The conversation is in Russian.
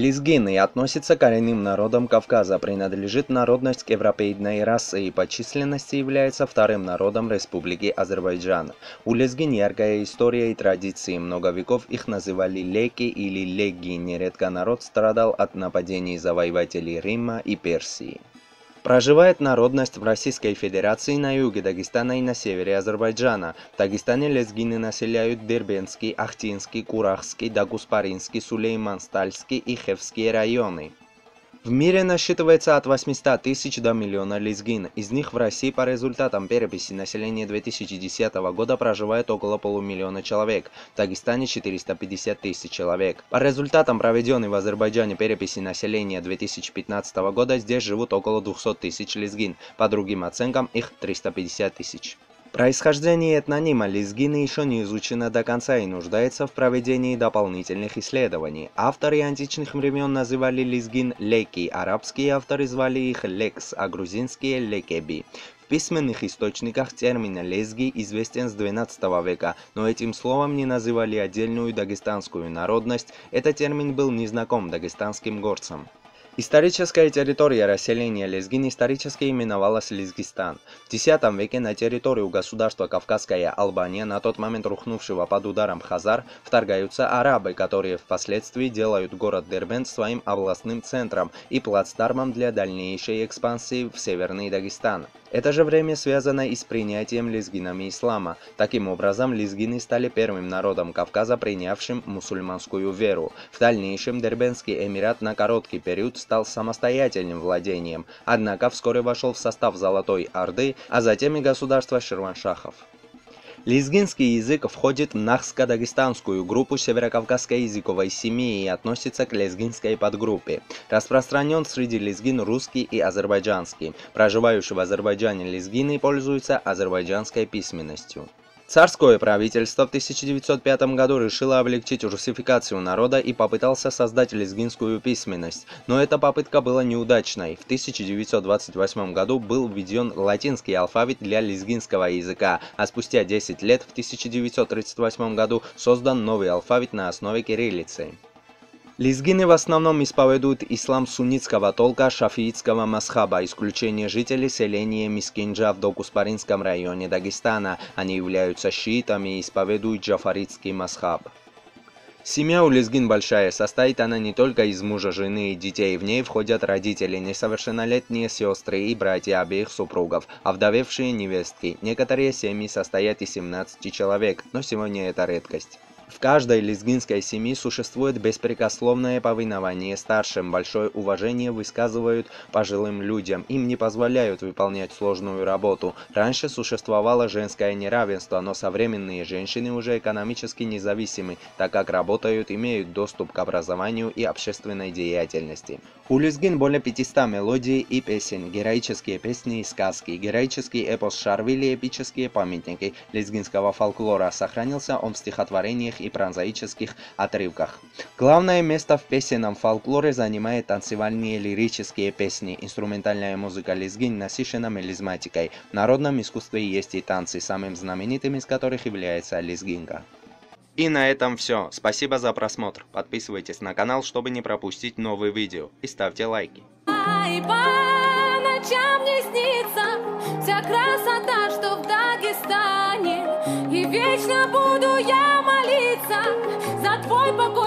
Лезгины относятся к коренным народам Кавказа, принадлежит народность к европеидной расе и по численности является вторым народом Республики Азербайджан. У лезгин яркая история и традиции, много веков их называли леки или леги, нередко народ страдал от нападений завоевателей Рима и Персии. Проживает народность в Российской Федерации на юге Дагестана и на севере Азербайджана. В Дагестане лезгины населяют Дербенский, Ахтинский, Курахский, Дагуспаринский, Сулейманстальский и Хевский районы. В мире насчитывается от 800 тысяч до миллиона лезгин. Из них в России по результатам переписи населения 2010 года проживает около полумиллиона человек, в Дагестане 450 тысяч человек. По результатам проведенной в Азербайджане переписи населения 2015 года здесь живут около 200 тысяч лезгин, по другим оценкам их 350 тысяч. Происхождение этнонима лезгины еще не изучено до конца и нуждается в проведении дополнительных исследований. Авторы античных времен называли лезгин леки, арабские авторы звали их лекс, а грузинские лекеби. В письменных источниках термин лезги известен с XII века, но этим словом не называли отдельную дагестанскую народность, этот термин был незнаком дагестанским горцам. Историческая территория расселения лезгин исторически именовалась Лезгистан. В X веке на территорию государства Кавказская Албания, на тот момент рухнувшего под ударом хазар, вторгаются арабы, которые впоследствии делают город Дербент своим областным центром и плацдармом для дальнейшей экспансии в Северный Дагестан. Это же время связано и с принятием лезгинами ислама. Таким образом, лезгины стали первым народом Кавказа, принявшим мусульманскую веру. В дальнейшем Дербентский эмират на короткий период стал самостоятельным владением, однако вскоре вошел в состав Золотой Орды, а затем и государства Ширваншахов. Лезгинский язык входит в нахско-дагестанскую группу северокавказской языковой семьи и относится к лезгинской подгруппе. Распространен среди лезгин русский и азербайджанский. Проживающие в Азербайджане лезгины пользуются азербайджанской письменностью. Царское правительство в 1905 году решило облегчить русификацию народа и попытался создать лезгинскую письменность, но эта попытка была неудачной. В 1928 году был введен латинский алфавит для лезгинского языка, а спустя 10 лет, в 1938 году, создан новый алфавит на основе кириллицы. Лезгины в основном исповедуют ислам суннитского толка шафиитского мазхаба, исключение жителей селения Мискинджа в Дагуспаринском районе Дагестана. Они являются шиитами и исповедуют джафаритский мазхаб. Семья у лезгин большая, состоит она не только из мужа, жены и детей, в ней входят родители, несовершеннолетние сестры и братья обеих супругов, овдовевшие невестки. Некоторые семьи состоят из 17 человек, но сегодня это редкость. В каждой лезгинской семье существует беспрекословное повинование старшим, большое уважение высказывают пожилым людям, им не позволяют выполнять сложную работу. Раньше существовало женское неравенство, но современные женщины уже экономически независимы, так как работают, имеют доступ к образованию и общественной деятельности. У лезгин более 500 мелодий и песен, героические песни и сказки, героический эпос Шарвили, эпические памятники лезгинского фольклора. Сохранился он в стихотворениях и прозаических отрывках. Главное место в песенном фольклоре занимает танцевальные лирические песни. Инструментальная музыка лезгин насыщена мелизматикой. В народном искусстве есть и танцы, самым знаменитым из которых является лезгинка. И на этом все. Спасибо за просмотр. Подписывайтесь на канал, чтобы не пропустить новые видео. И ставьте лайки. По ночам мне снится вся красота, что в Дагестане. И вечно буду я молиться за твой покой.